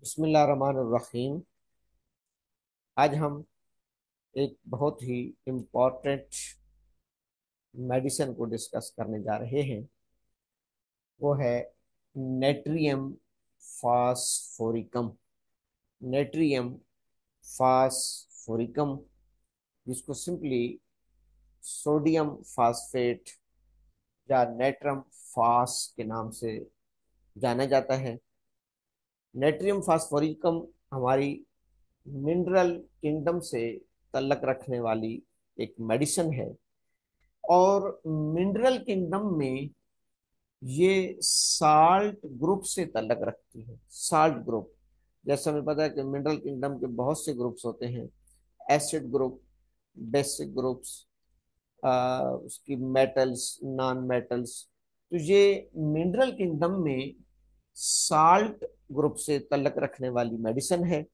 बिस्मिल्लाहिर्रहमानिर्रहीम। आज हम एक बहुत ही इम्पोर्टेंट मेडिसिन को डिस्कस करने जा रहे हैं। वो है नेट्रियम फास्फोरिकम। नेट्रियम फास्फोरिकम, जिसको सिंपली सोडियम फास्फेट या नेट्रम फास के नाम से जाना जाता है। नेट्रियम फास्फोरिकम हमारी मिनरल किंगडम से तल्लक रखने वाली एक मेडिसिन है। और मिनरल किंगडम में ये साल्ट ग्रुप से तल्लक रखती है। साल्ट ग्रुप, जैसे हमें पता है कि मिनरल किंगडम के बहुत से ग्रुप्स होते हैं। एसिड ग्रुप, बेसिक ग्रुप्स, उसकी मेटल्स, नॉन मेटल्स। तो ये मिनरल किंगडम में साल्ट ग्रुप से तल्लक रखने वाली मेडिसिन है।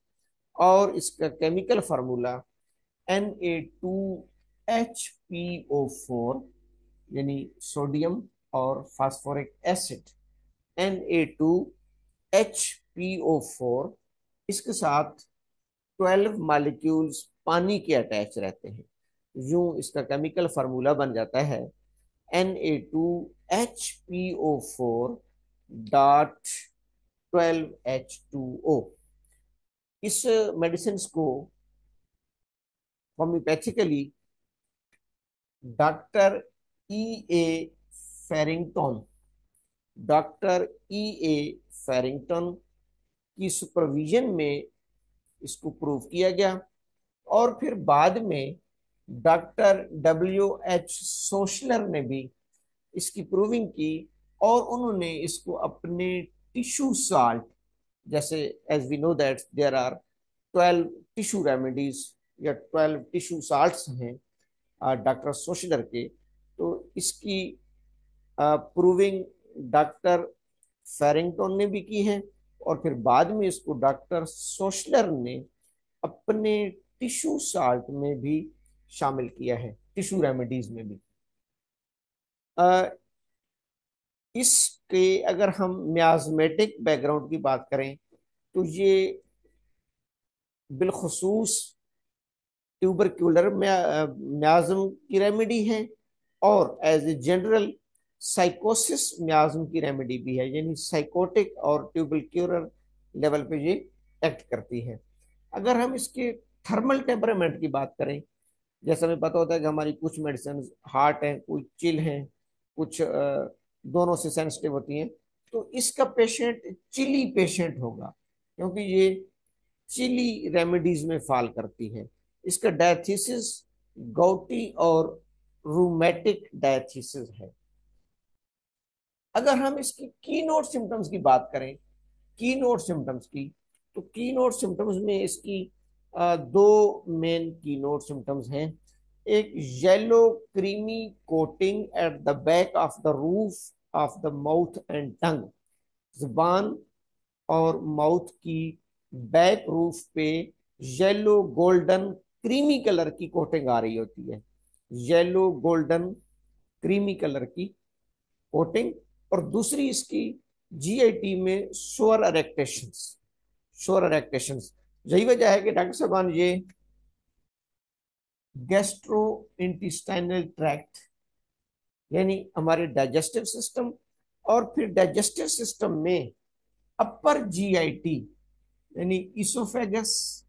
और इसका केमिकल फार्मूला Na2HPO4, यानी सोडियम और फास्फोरिक एसिड। Na2HPO4, इसके साथ 12 मॉलिक्यूल्स पानी के अटैच रहते हैं। यूं इसका केमिकल फार्मूला बन जाता है Na2HPO4.12H2O। इस मेडिसिन को होम्योपैथिकली डॉक्टर ई ए फेरिंगटन डॉक्टर ई ए फेरिंगटन की सुपरविजन में इसको प्रूव किया गया। और फिर बाद में डॉक्टर W H सोशलर ने भी इसकी प्रूविंग की। और उन्होंने इसको अपने टिश्यू साल्ट, जैसे as we know that there are 12 tissue remedies या 12 टिश्यू साल्ट्स हैं डॉक्टर सोशलर के। तो इसकी प्रूविंग डॉक्टर फेरिंगटन ने भी की है। और फिर बाद में इसको डॉक्टर सोशलर ने अपने टिश्यू साल्ट में भी शामिल किया है, टिश्यू रेमेडीज में भी। अ, इसके अगर हम म्याज़मेटिक बैकग्राउंड की बात करें तो ये बिलखसूस ट्यूबरक्यूलर म्याज़म की रेमेडी है। और एज ए जनरल साइकोसिस म्याज़म की रेमेडी भी है, यानी साइकोटिक और ट्यूबरक्यूलर लेवल पे ये एक्ट करती है। अगर हम इसके थर्मल टेम्परामेंट की बात करें, जैसे हमें पता होता है कि हमारी कुछ मेडिसिन हार्ट है, कुछ चिल है, कुछ दोनों से सेंसिटिव होती हैं। तो इसका पेशेंट चिली पेशेंट होगा, क्योंकि ये चिली रेमेडीज में फॉल करती है। इसका डायथीसिस गौटी और रूमेटिक डायथीसिस है। अगर हम इसकी की नोट सिम्टम्स की बात करें, की नोट सिम्टम्स की, तो की नोट सिम्टम्स में इसकी दो मेन की नोट सिम्टम्स हैं। एक yellow creamy coating at the back of the roof of the mouth and tongue. जुबान और माउथ की बैक रूफ पे येलो गोल्डन क्रीमी कलर की कोटिंग आ रही होती है। येलो गोल्डन क्रीमी कलर की कोटिंग। और दूसरी इसकी जीआईटी में शोर अरेक्टेशंस। शोर अरेक्टेशंस, यही वजह है कि डॉक्टर साहबान ये गैस्ट्रो इंटेस्टाइनल ट्रैक्ट, यानी हमारे डाइजेस्टिव सिस्टम, और फिर डाइजेस्टिव सिस्टम में अपर जीआईटी, यानी इसोफेगस,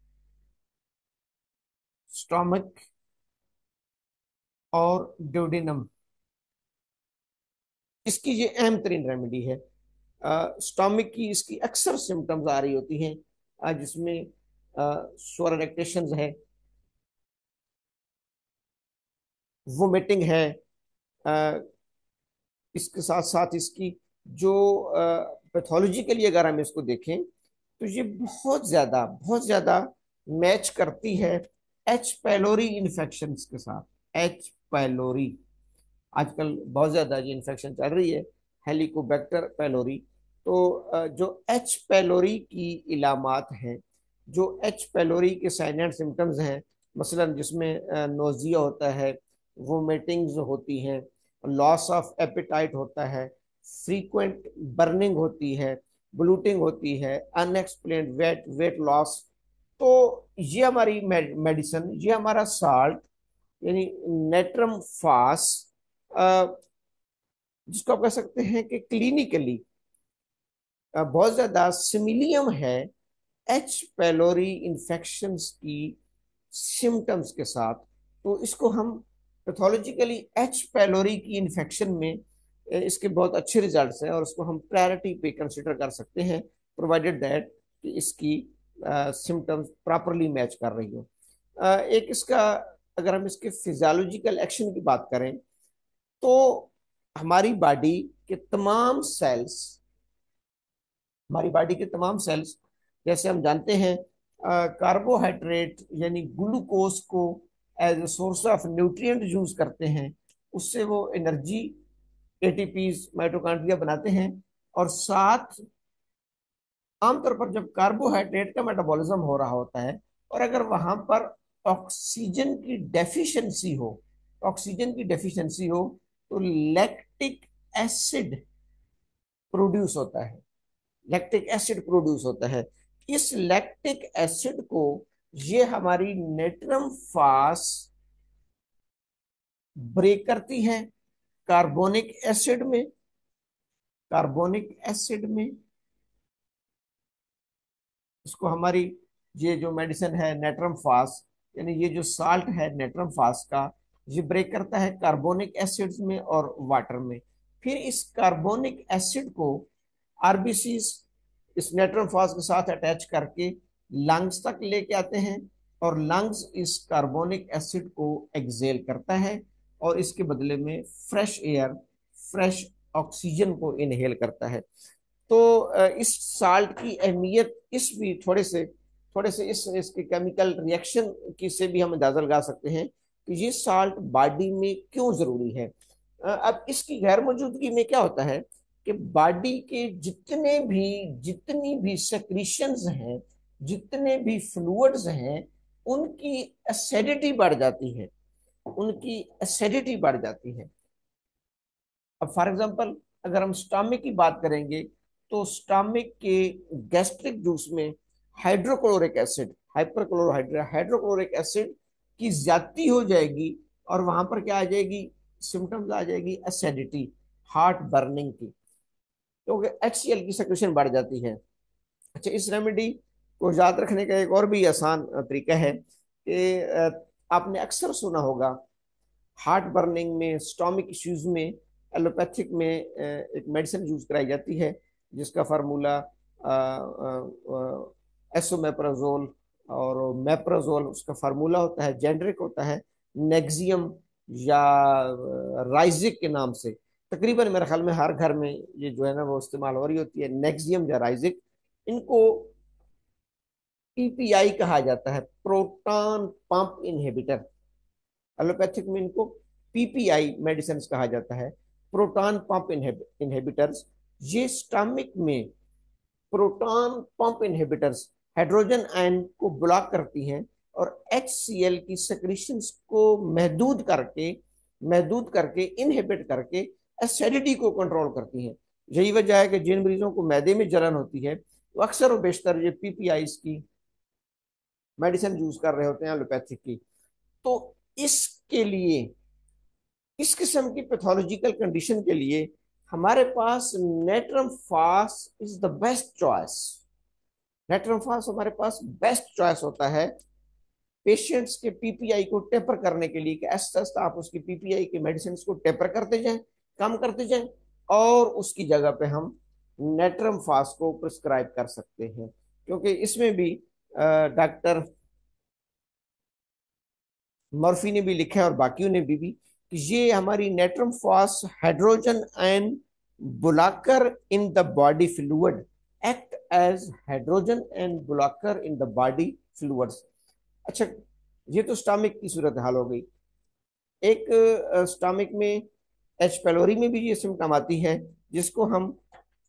स्टोमक और ड्यूडेनम, इसकी ये अहम तरीन रेमेडी है। स्टोमक की इसकी अक्सर सिम्टम्स आ रही होती हैं, जिसमें स्वर इरेक्टेशन है, वोमिटिंग है। अ, इसके साथ साथ इसकी जो पैथोलॉजिकली अगर हम इसको देखें तो ये बहुत ज्यादा मैच करती है एच पैलोरी इन्फेक्शन के साथ। एच पैलोरी आजकल बहुत ज्यादा ये इन्फेक्शन चल रही है, हेलिकोबैक्टर पैलोरी। तो जो एच पैलोरी की इलामात हैं, जो एच पैलोरी के साइन एंड सिम्टम्स हैं, मसलन जिसमें नोजिया होता है, वोमिटिंग्स होती हैं, लॉस ऑफ एपेटाइट होता है, फ्रीक्वेंट बर्निंग होती है, ब्लूटिंग होती है, अनएक्सप्लेन्ड वेट लॉस। तो ये हमारी मेडिसिन, ये हमारा साल्ट यानी नेट्रम फास, जिसको आप कह सकते हैं कि क्लिनिकली बहुत ज्यादा सिमिलियम है एच पैलोरी इन्फेक्शंस की सिम्टम्स के साथ। तो इसको हम पैथोलॉजिकली एच पैलोरी की इन्फेक्शन में इसके बहुत अच्छे रिजल्ट्स हैं और उसको हम प्रायोरिटी पे कंसिडर कर सकते हैं, प्रोवाइडेड दैट कि इसकी सिम्टम्स प्रॉपरली मैच कर रही हो। एक इसका, अगर हम इसके फिजियोलॉजिकल एक्शन की बात करें तो हमारी बॉडी के तमाम सेल्स, हमारी बॉडी के तमाम सेल्स, जैसे हम जानते हैं कार्बोहाइड्रेट यानी ग्लूकोज को as a source of nutrient use करते हैं, उससे वो एनर्जी एटीपीज माइटोकॉन्ड्रिया बनाते हैं। और साथ आमतौर पर जब कार्बोहाइड्रेट का मेटाबॉलिज्म हो रहा होता है और अगर वहां पर ऑक्सीजन की डेफिशिएंसी हो, ऑक्सीजन की डेफिशिएंसी हो तो लैक्टिक एसिड प्रोड्यूस होता है, लैक्टिक एसिड प्रोड्यूस होता है। इस लैक्टिक एसिड को ये हमारी नेट्रम फास ब्रेक करती है कार्बोनिक एसिड में, कार्बोनिक एसिड में। इसको हमारी ये जो मेडिसिन है नेट्रम फास, यानी ये जो साल्ट है नेट्रम फास का, ये ब्रेक करता है कार्बोनिक एसिड्स में और वाटर में। फिर इस कार्बोनिक एसिड को आरबीसीज इस नेट्रम फास के साथ अटैच करके लंग्स तक लेके आते हैं और लंग्स इस कार्बोनिक एसिड को एक्सेल करता है और इसके बदले में फ्रेश एयर, फ्रेश ऑक्सीजन को इनहेल करता है। तो इस साल्ट की अहमियत इस भी थोड़े से इस इसके केमिकल रिएक्शन की से भी हम अंदाजा लगा सकते हैं कि ये साल्ट बॉडी में क्यों जरूरी है। अब इसकी गैर मौजूदगी में क्या होता है कि बॉडी के जितनी भी सेक्रीशंस हैं, जितने भी फ्लूइड्स हैं, उनकी एसिडिटी बढ़ जाती है, उनकी एसिडिटी बढ़ जाती है। अब फॉर एग्जांपल अगर हम स्टमक की बात करेंगे तो स्टमक के गैस्ट्रिक जूस में हाइड्रोक्लोरिक एसिड, हाइड्रोक्लोरिक एसिड की ज्यादती हो जाएगी और वहां पर क्या आ जाएगी, सिम्टम्स आ जाएगी एसिडिटी, हार्ट बर्निंग की, क्योंकि HCl की सेक्रेशन बढ़ जाती है। अच्छा, इस रेमेडी को याद रखने का एक और भी आसान तरीका है कि आपने अक्सर सुना होगा हार्ट बर्निंग में, स्टोमिक इश्यूज में एलोपैथिक में एक मेडिसिन यूज कराई जाती है जिसका फार्मूला एसोमेप्राजोल और मेप्राजोल, उसका फार्मूला होता है, जेनरिक होता है नेक्सियम या राइजिक के नाम से। तकरीबन मेरे ख्याल में हर घर में ये जो है ना वो इस्तेमाल हो रही होती है, नेक्सियम या राइजिक। इनको PPI कहा जाता है, प्रोटॉन पंप इनहिबिटर। एलोपैथिक में इनको PPI मेडिसिन कहा जाता है, प्रोटॉन पंप इनहिबिटर्स। ये स्टमक में proton pump inhibitors hydrogen ion को ब्लॉक करती हैं और HCl की सेक्रेशंस को महदूद करके इनहिबिट करके एसिडिटी को कंट्रोल करती हैं। यही वजह है कि जिन मरीजों को मैदे में जलन होती है वो अक्सर और बेशतर ये PPIs की मेडिसिन यूज कर रहे होते हैं एलोपैथिक की। तो इसके लिए, इस किस्म की पैथोलॉजिकल कंडीशन के लिए हमारे पास नेट्रम फास is the best choice. Natrum फास हमारे पास बेस्ट चॉइस होता है पेशेंट्स के PPI को टेपर करने के लिए कि आस्ते आस्ते आप उसकी PPI की मेडिसिन को टेपर करते जाएं, कम करते जाएं और उसकी जगह पे हम नेट्रम फास को प्रिस्क्राइब कर सकते हैं, क्योंकि इसमें भी डॉक्टर मर्फी ने भी लिखा है और बाकियों ने भी कि ये हमारी natrum phos hydrogen ion blocker in the body fluid, act as hydrogen ion blocker in the body fluids. अच्छा, ये तो स्टमक की सूरत हाल हो गई। एक स्टमक में एच पैलोरी में भी ये सिम्टम आती है जिसको हम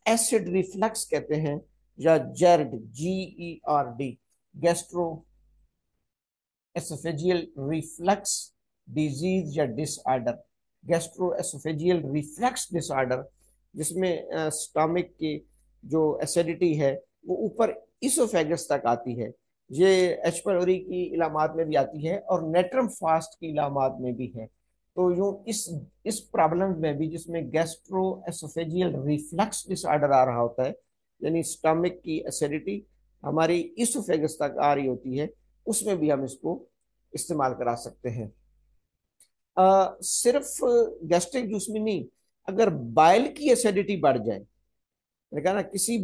एसिड रिफ्लक्स कहते हैं या GERD, GERD, gastro oesophageal reflux disease या disorder, gastro oesophageal reflux disorder, जिसमें स्टमक के जो एसिडिटी है वो ऊपर इसोफेगस तक आती है। ये एच पाइलोरी की इलामात में भी आती है और नेट्रम फास्ट की इलामात में भी है। तो यूं इस प्रॉब्लम में भी, जिसमें गैस्ट्रो एसोफेजियल रिफ्लक्स डिसऑर्डर आ रहा होता है, यानी स्टमक की एसिडिटी हमारी इसोफेगस तक आ रही होती है, उसमें भी हम इसको इस्तेमाल करा सकते हैं। सिर्फ गैस्ट्रिक जूस में नहीं, अगर बाइल की एसिडिटी बढ़ जाए, मैंने कहा ना, किसी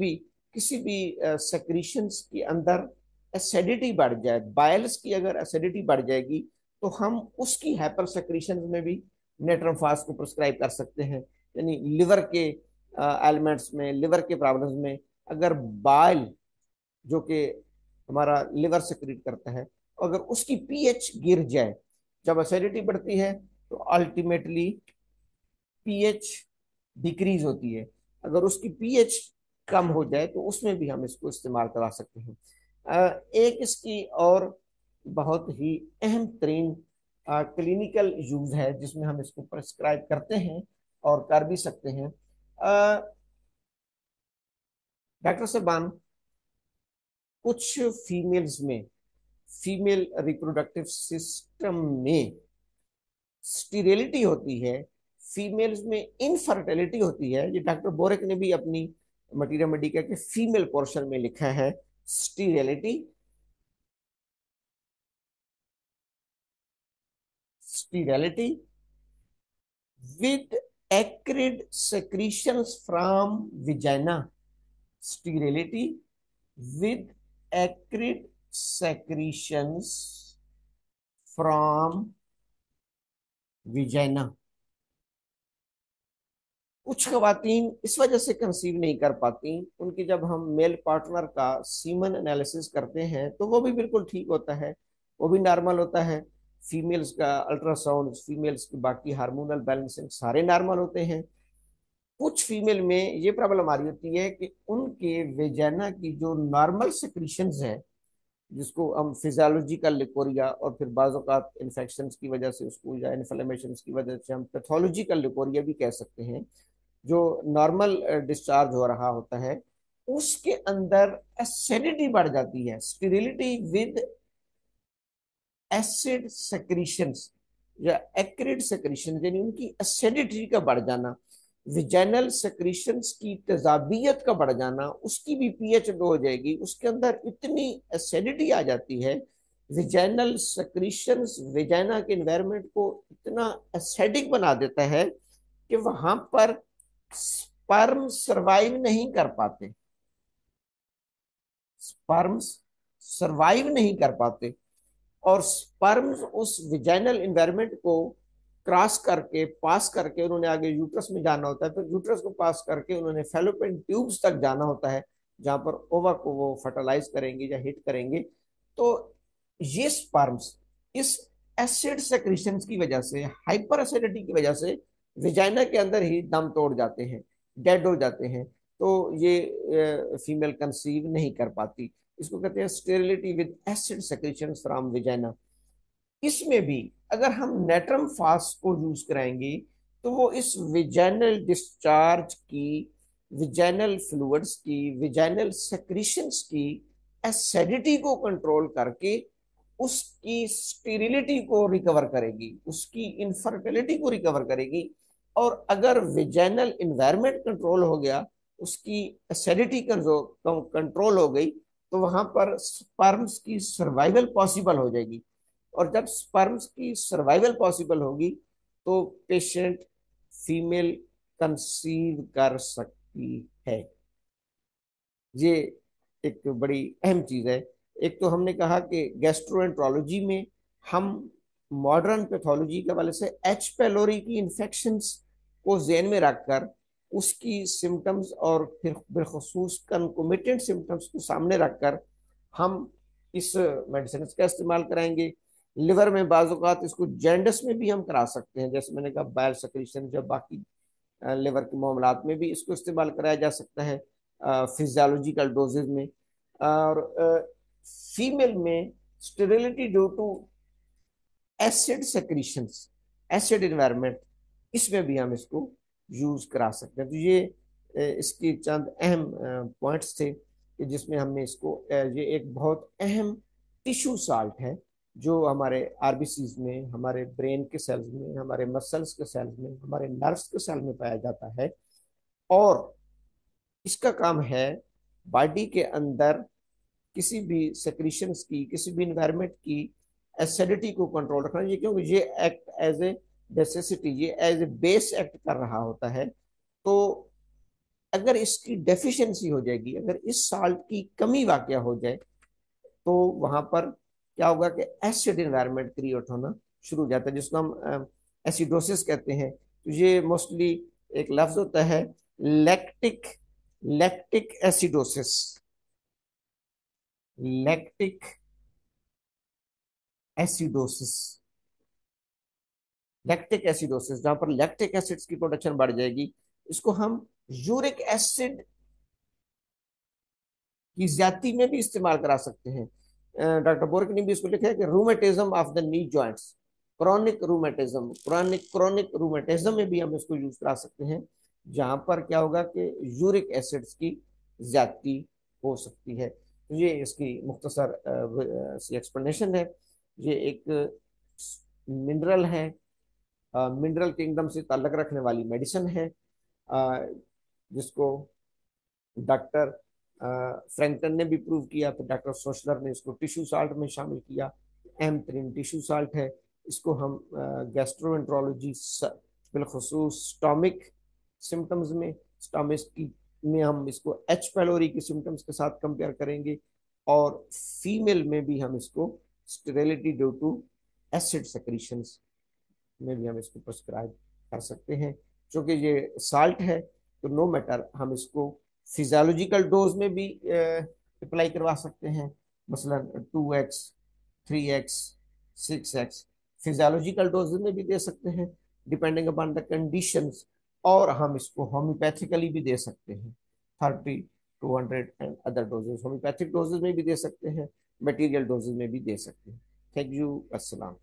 भी सेक्रीशंस के अंदर एसिडिटी बढ़ जाए, बाइल्स की अगर एसिडिटी बढ़ जाएगी, तो हम उसकी हाइपर सेक्रीशन में भी नेट्रम को प्रिस्क्राइब कर सकते हैं। यानी लिवर के एलिमेंट्स में, लिवर के प्रॉब्लम्स में, अगर बाइल जो कि हमारा लिवर सेक्रेट करता है, अगर उसकी पीएच गिर जाए, जब एसिडिटी बढ़ती है तो अल्टीमेटली पीएच डिक्रीज होती है। अगर उसकी पीएच कम हो जाए तो उसमें भी हम इसको इस्तेमाल करा सकते हैं। एक इसकी और बहुत ही अहम तरीन क्लिनिकल यूज है जिसमें हम इसको प्रिस्क्राइब करते हैं और कर भी सकते हैं। डॉक्टर साहबान, कुछ फीमेल्स में, फीमेल रिप्रोडक्टिव सिस्टम में स्टीरिलिटी होती है, फीमेल्स में इनफर्टिलिटी होती है। ये डॉक्टर बोरेक ने भी अपनी मटीरियल मेडिका के फीमेल पोर्शन में लिखा है, स्टीरिलिटी स्टीरिलिटी with acrid secretions from vagina, sterility with acrid secretions from vagina। कुछ खवातीन इस वजह से कंसीव नहीं कर पाती, उनकी जब हम मेल पार्टनर का सीमन एनालिसिस करते हैं तो वो भी बिल्कुल ठीक होता है, वो भी नॉर्मल होता है। फीमेल्स का अल्ट्रासाउंड, फीमेल्स की बाकी हार्मोनल बैलेंसिंग सारे नॉर्मल होते हैं। कुछ फीमेल में ये प्रॉब्लम आ रही होती है कि उनके वेजाना की जो नॉर्मल सिक्रीशंस है, जिसको हम फिजियोलॉजिकल लिकोरिया और फिर बाज़ इन्फेक्शन की वजह से उसको, या इन्फ्लेमेशन की वजह से हम पैथोलॉजिकल लिकोरिया भी कह सकते हैं, जो नॉर्मल डिस्चार्ज हो रहा होता है, उसके अंदर एसिडिटी बढ़ जाती है। स्टेरिलिटी विद एसिड सेक्रीशंस या एक्रिड सेक्रीशन, यानी उनकी एसिडिटी का बढ़ जाना, विजाइनल सेक्रीशंस की तेजाबियत का बढ़ जाना, उसकी भी पीएच लो हो जाएगी, उसके अंदर इतनी एसिडिटी आ जाती है, विजाइनल सेक्रीशंस विजाइना के एनवायरनमेंट को इतना एसिडिक बना देता है कि वहां पर स्पर्म सरवाइव नहीं कर पाते, स्पर्म्स सरवाइव नहीं कर पाते। और स्पर्म्स उस विजाइनल एनवायरनमेंट को क्रॉस करके, पास करके उन्होंने आगे यूट्रस में जाना होता है, फिर यूट्रस को पास करके उन्होंने फेलोपियन ट्यूब्स तक जाना होता है, जहां पर ओवा को वो फर्टिलाइज करेंगे या हिट करेंगे। तो ये स्पर्म्स इस एसिड सेक्रीशन की वजह से, हाइपर एसिडिटी की वजह से विजाइना के अंदर ही दम तोड़ जाते हैं, डेड हो जाते हैं। तो ये फीमेल कंसीव नहीं कर पाती। इसको कहते हैं sterility with acid secretion from vagina. इसमें भी अगर हम नेट्रम फास्ट को यूज कराएंगे तो वो इस विजाइनल डिस्चार्ज की, विजाइनल फ्लूइड्स की, विजाइनल सेक्रीशंस की एसिडिटी को कंट्रोल करके उसकी स्टेरिलिटी को रिकवर करेगी, उसकी इनफर्टिलिटी को रिकवर करेगी। और अगर विजाइनल इन्वायरमेंट कंट्रोल हो गया, उसकी एसिडिटी कंट्रोल हो गई, तो वहां पर स्पर्म्स की सर्वाइवल पॉसिबल हो जाएगी। और जब स्पर्म्स की सर्वाइवल पॉसिबल होगी तो पेशेंट फीमेल कंसीव कर सकती है। ये एक बड़ी अहम चीज है। एक तो हमने कहा कि गैस्ट्रोएंट्रोलॉजी में हम मॉडर्न पैथोलॉजी के हवाले से एच पेलोरी की इन्फेक्शंस को ज़हन में रखकर उसकी सिम्टम्स और फिर बिलखसूस कंकोमिटेंट सिम्टम्स को सामने रखकर हम इस मेडिसिन का इस्तेमाल कराएंगे। लिवर में बाज़ इसको जैंडस में भी हम करा सकते हैं, जैसे मैंने कहा बाइल सेक्रेशन, जब बाकी लिवर के मामलात में भी इसको इस्तेमाल कराया जा सकता है फिजियोलॉजिकल डोजेज में। और फीमेल में sterility due to acid secretions, acid environment, इसमें भी हम इसको यूज करा सकते हैं। तो ये इसकी चंद अहम पॉइंट्स थे कि जिसमें हमने इसको ये एक बहुत अहम टिश्यू साल्ट है जो हमारे आरबीसीज में, हमारे ब्रेन के सेल्स में, हमारे मसल्स के सेल्स में, हमारे नर्व्स के सेल में पाया जाता है। और इसका काम है बॉडी के अंदर किसी भी सेक्रीशंस की, किसी भी इन्वायरमेंट की एसिडिटी को कंट्रोल रखना। ये क्योंकि ये एक्ट एज ए नेसेसिटी, ये एज ए बेस एक्ट कर रहा होता है। तो अगर इसकी डेफिशिएंसी हो जाएगी, अगर इस साल्ट की कमी वाकया हो जाए, तो वहां पर क्या होगा कि एसिड एनवायरनमेंट क्रिएट होना शुरू हो जाता है, जिसको हम एसिडोसिस कहते हैं। तो ये मोस्टली एक लफ्ज होता है lactic lactic acidosis, lactic acidosis, lactic acidosis, जहां पर लैक्टिक एसिड्स की प्रोडक्शन बढ़ जाएगी। इसको हम यूरिक एसिड की ज्यादती में भी इस्तेमाल करा सकते हैं। डॉक्टर बोरक ने भी इसको लिखा है कि rheumatism of the knee joints, chronic rheumatism, chronic rheumatism में भी हम इसको यूज करा सकते हैं, जहां पर क्या होगा कि यूरिक एसिड्स की ज्यादती हो सकती है। तो ये इसकी मुख्तसर सी एक्सप्लेनेशन है। ये एक मिनरल है, मिनरल किंगडम से ताल्लुक रखने वाली मेडिसिन है, जिसको डॉक्टर फ्रैंकटन ने भी प्रूव किया, तो डॉक्टर सोशलर ने इसको टिश्यू साल्ट में शामिल किया। एम3 टिश्यू साल्ट है। इसको हम गैस्ट्रोएंट्रोलॉजी, बिलखसूस स्टॉमिक सिम्टम्स में, स्टॉमिक की में हम इसको एच पैलोरी के सिम्टम्स के साथ कंपेयर करेंगे। और फीमेल में भी हम इसको sterility due to acid secretions में भी हम इसको प्रिस्क्राइब कर सकते हैं। क्योंकि ये साल्ट है, तो नो मैटर हम इसको फिजियोलॉजिकल डोज में भी अप्लाई करवा सकते हैं, मसलन 2x, 3x, 6x physiological dose में भी दे सकते हैं डिपेंडिंग अपॉन द कंडीशंस। और हम इसको होम्योपैथिकली भी दे सकते हैं, 30, 200 and other doses homeopathic doses में भी दे सकते हैं, मटेरियल डोजेज में भी दे सकते हैं। थैंक यू, अस्सलाम।